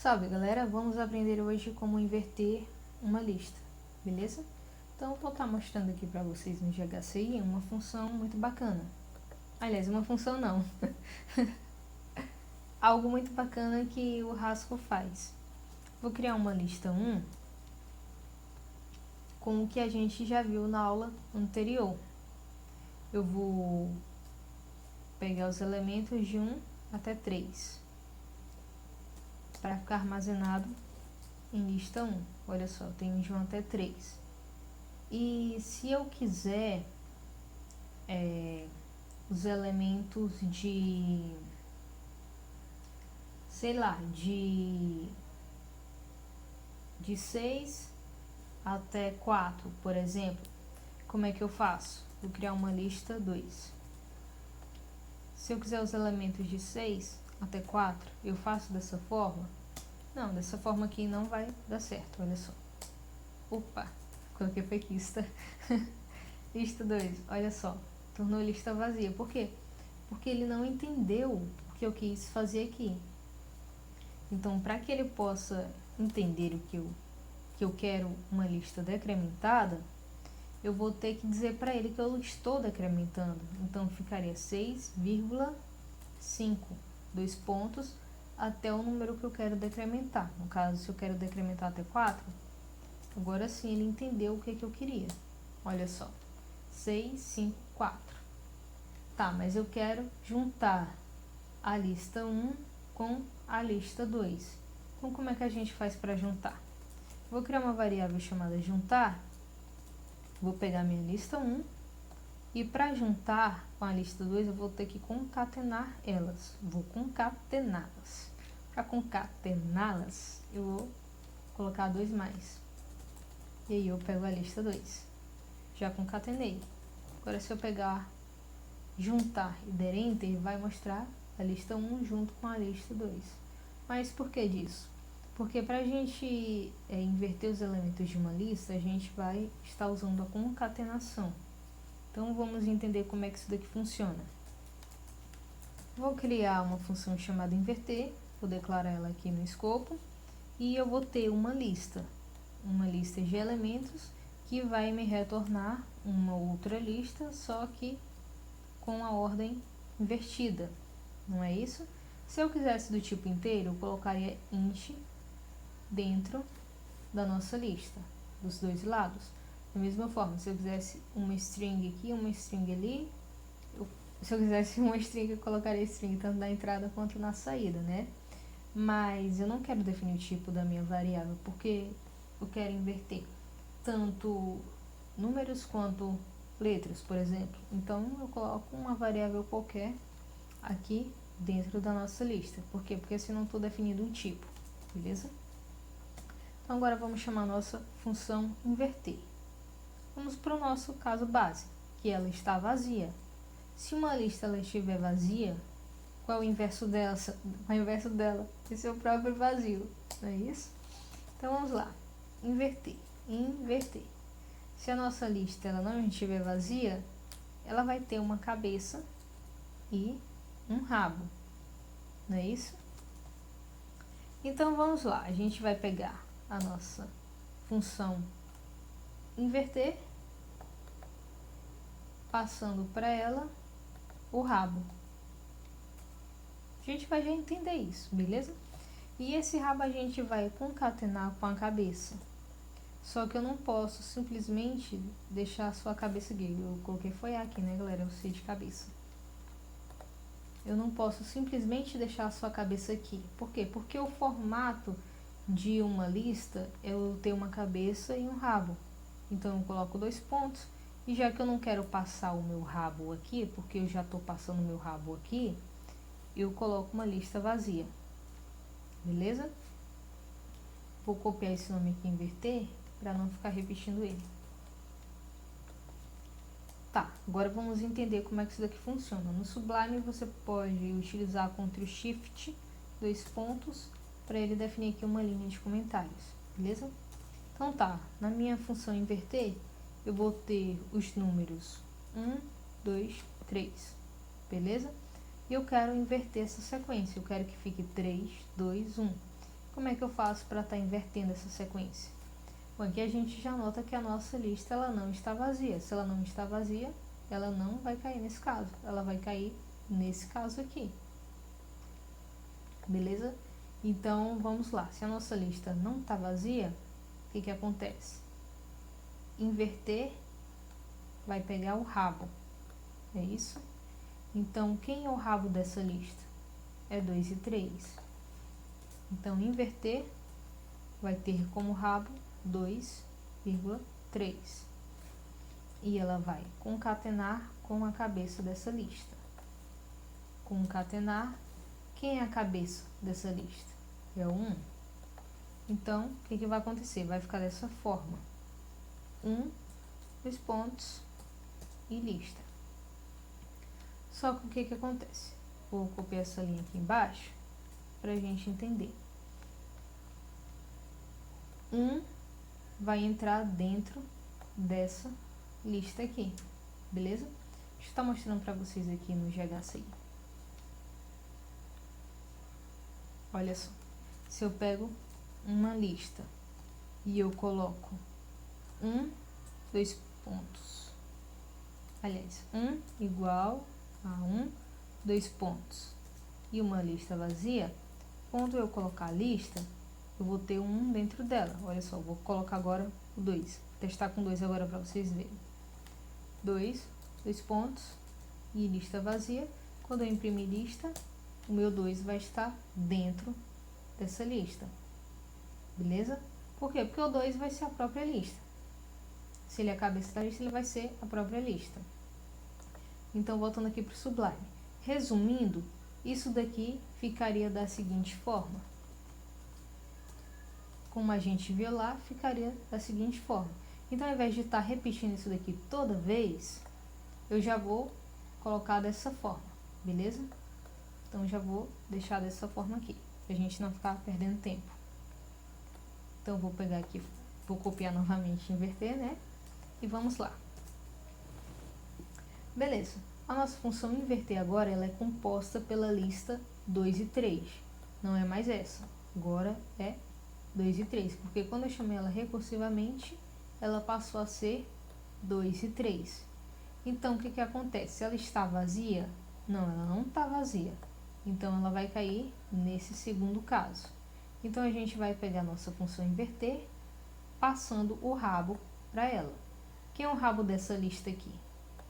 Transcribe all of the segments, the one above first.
Salve galera, vamos aprender hoje como inverter uma lista, beleza? Então vou estar mostrando aqui para vocês no GHCI uma função muito bacana. Aliás, uma função não, algo muito bacana que o Haskell faz. Vou criar uma lista 1 com o que a gente já viu na aula anterior. Eu vou pegar os elementos de 1 até 3 para ficar armazenado em lista 1. Olha só, tem de 1 até 3. E se eu quiser os elementos de, sei lá, de 6 até 4, por exemplo, como é que eu faço? Vou criar uma lista 2. Se eu quiser os elementos de 6 até 4, eu faço dessa forma? Não, dessa forma aqui não vai dar certo, olha só. Opa, coloquei fake lista. Lista 2, olha só, tornou lista vazia. Por quê? Porque ele não entendeu o que eu quis fazer aqui. Então, para que ele possa entender o que eu quero uma lista decrementada, eu vou ter que dizer para ele que eu estou decrementando. Então, ficaria 6,5, 2 pontos, até o número que eu quero decrementar. No caso, se eu quero decrementar até 4, agora sim ele entendeu o que eu queria. Olha só, 6, 5, 4. Tá, mas eu quero juntar a lista 1 com a lista 2. Então, como é que a gente faz para juntar? Vou criar uma variável chamada juntar. Vou pegar minha lista 1 e para juntar com a lista 2 eu vou ter que concatenar elas. Vou concatená-las. Para concatená-las, eu vou colocar 2 mais. E aí eu pego a lista 2. Já concatenei. Agora se eu pegar juntar e der enter, vai mostrar a lista 1 junto com a lista 2. Mas por que disso? Porque para a gente inverter os elementos de uma lista, a gente vai estar usando a concatenação. Então vamos entender como é que isso daqui funciona. Vou criar uma função chamada inverter, vou declarar ela aqui no escopo, e eu vou ter uma lista de elementos que vai me retornar uma outra lista, só que com a ordem invertida, não é isso? Se eu quisesse do tipo inteiro, eu colocaria int dentro da nossa lista, dos dois lados. Da mesma forma, se eu quisesse uma string aqui, uma string ali, se eu quisesse uma string, eu colocaria string tanto na entrada quanto na saída, né? Mas eu não quero definir o tipo da minha variável, porque eu quero inverter tanto números quanto letras, por exemplo. Então, eu coloco uma variável qualquer aqui dentro da nossa lista. Por quê? Porque assim não estou definindo um tipo, beleza? Então, agora vamos chamar a nossa função inverter. Vamos para o nosso caso base, que ela está vazia. Se uma lista ela estiver vazia, qual é o inverso dela? O inverso dela é seu próprio vazio, não é isso? Então, vamos lá. Inverter. Inverter. Se a nossa lista ela não estiver vazia, ela vai ter uma cabeça e um rabo, não é isso? Então, vamos lá. A gente vai pegar a nossa função inverter, passando para ela o rabo. A gente vai já entender isso, beleza? E esse rabo a gente vai concatenar com a cabeça. Só que eu não posso simplesmente deixar a sua cabeça aqui. Eu coloquei foi aqui, né, galera? Eu sei de cabeça. Eu não posso simplesmente deixar a sua cabeça aqui. Por quê? Porque o formato de uma lista é eu ter uma cabeça e um rabo. Então, eu coloco 2 pontos. E já que eu não quero passar o meu rabo aqui, porque eu já estou passando o meu rabo aqui, eu coloco uma lista vazia. Beleza? Vou copiar esse nome aqui e inverter, para não ficar repetindo ele. Tá, agora vamos entender como é que isso daqui funciona. No Sublime você pode utilizar Ctrl Shift, 2 pontos, para ele definir aqui uma linha de comentários, beleza? Então tá, na minha função inverter, eu vou ter os números 1, 2, 3, beleza? E eu quero inverter essa sequência, eu quero que fique 3, 2, 1. Como é que eu faço para estar invertendo essa sequência? Bom, aqui a gente já nota que a nossa lista ela não está vazia. Se ela não está vazia, ela não vai cair nesse caso. Ela vai cair nesse caso aqui. Beleza? Então, vamos lá. Se a nossa lista não está vazia, o que acontece? Inverter vai pegar o rabo. É isso? Então, quem é o rabo dessa lista? É 2 e 3. Então, inverter vai ter como rabo 2,3. E ela vai concatenar com a cabeça dessa lista. Concatenar. Quem é a cabeça dessa lista? É o 1. Então, o que vai acontecer? Vai ficar dessa forma. 1, 2 pontos e lista. Só que o que acontece? Vou copiar essa linha aqui embaixo para a gente entender. 1 vai entrar dentro dessa lista aqui, beleza? Deixa eu estar mostrando para vocês aqui no GHCI. Olha só, se eu pego uma lista e eu coloco 1, 2 pontos, aliás, 1 igual a 1, 2 pontos e uma lista vazia, quando eu colocar a lista, eu vou ter um 1 dentro dela. Olha só, vou colocar agora o 2. Vou testar com 2 agora para vocês verem. 2 pontos e lista vazia. Quando eu imprimir lista, o meu 2 vai estar dentro dessa lista. Beleza? Por quê? Porque o 2 vai ser a própria lista. Se ele é a cabeça da lista, ele vai ser a própria lista. Então, voltando aqui para o Sublime. Resumindo, isso daqui ficaria da seguinte forma. Como a gente viu lá, ficaria da seguinte forma. Então, ao invés de estar repetindo isso daqui toda vez, eu já vou colocar dessa forma, beleza? Então, já vou deixar dessa forma aqui, pra gente não ficar perdendo tempo. Então, eu vou pegar aqui, vou copiar novamente e inverter, né? E vamos lá. Beleza. A nossa função inverter agora, ela é composta pela lista 2 e 3. Não é mais essa. Agora é 2 e 3, porque quando eu chamei ela recursivamente, ela passou a ser 2 e 3. Então, o que acontece? Se ela está vazia? Não, ela não está vazia. Então, ela vai cair nesse segundo caso. Então, a gente vai pegar a nossa função inverter, passando o rabo para ela. Quem é o rabo dessa lista aqui?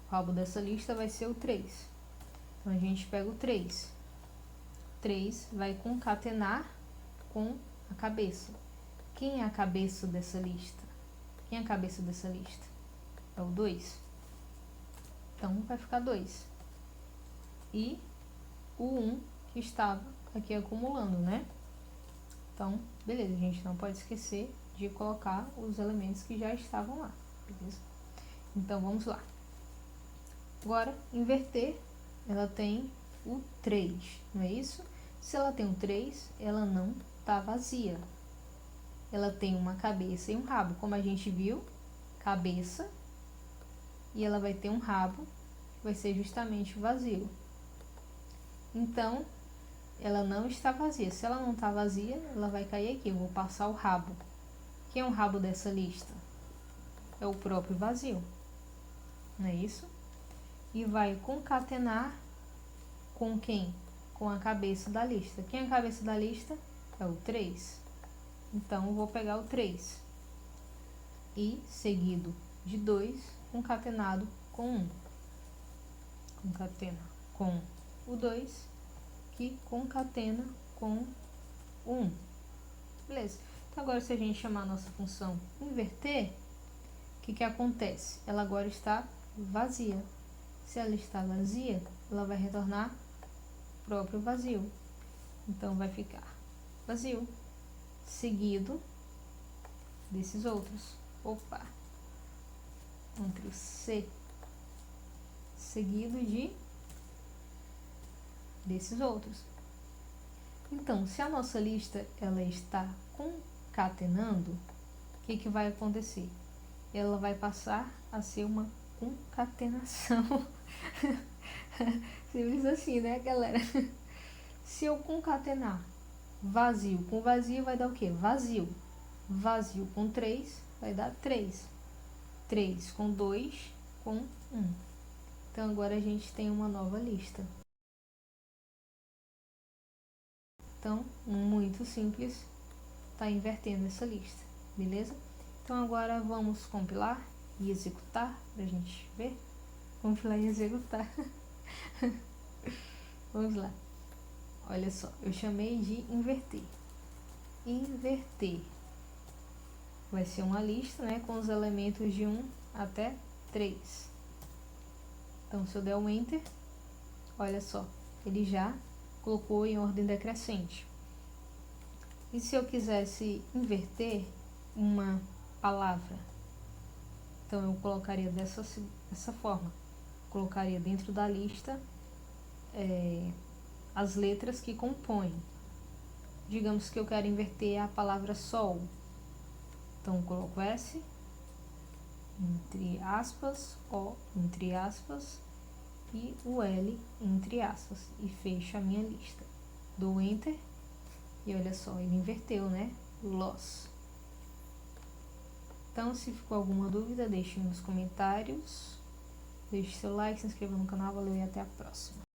O rabo dessa lista vai ser o 3. Então, a gente pega o 3. 3 vai concatenar com a cabeça. Quem é a cabeça dessa lista? Quem é a cabeça dessa lista? É o 2. Então, vai ficar 2. E o 1 que estava aqui acumulando, né? Então, beleza, a gente não pode esquecer de colocar os elementos que já estavam lá, beleza? Então, vamos lá. Agora, inverter, ela tem o 3, não é isso? Se ela tem o 3, ela não está vazia. Ela tem uma cabeça e um rabo, como a gente viu, cabeça, e ela vai ter um rabo, que vai ser justamente o vazio. Então, ela não está vazia. Se ela não está vazia, ela vai cair aqui. Eu vou passar o rabo. Quem é o rabo dessa lista? É o próprio vazio, não é isso? E vai concatenar com quem? Com a cabeça da lista. Quem é a cabeça da lista? É o 3. Então, eu vou pegar o 3. E seguido de 2, concatenado com 1. Concatena com o 2, que concatena com o 1. Beleza. Então, agora, se a gente chamar a nossa função inverter, o que acontece? Ela agora está vazia. Se ela está vazia, ela vai retornar o próprio vazio. Então, vai ficar vazio, seguido desses outros. Opa! Entre o C, seguido desses outros. Então, se a nossa lista ela está concatenando, o que vai acontecer? Ela vai passar a ser uma concatenação. Simples assim, né, galera? Se eu concatenar Vazio com vazio vai dar o quê? Vazio. Vazio com 3 vai dar 3. 3 com 2 com 1. Então, agora a gente tem uma nova lista. Então, muito simples, está invertendo essa lista, beleza? Então, agora vamos compilar e executar para a gente ver. Compilar e executar. Vamos lá. Olha só, eu chamei de inverter. Inverter vai ser uma lista, né, com os elementos de 1 até 3. Então, se eu der um Enter, olha só, ele já colocou em ordem decrescente. E se eu quisesse inverter uma palavra, então eu colocaria dessa forma. Colocaria dentro da lista as letras que compõem. Digamos que eu quero inverter a palavra sol. Então, eu coloco S, entre aspas, O, entre aspas, e o L, entre aspas, e fecho a minha lista. Dou Enter, e olha só, ele inverteu, né? Los. Então, se ficou alguma dúvida, deixe nos comentários. Deixe seu like, se inscreva no canal, valeu e até a próxima.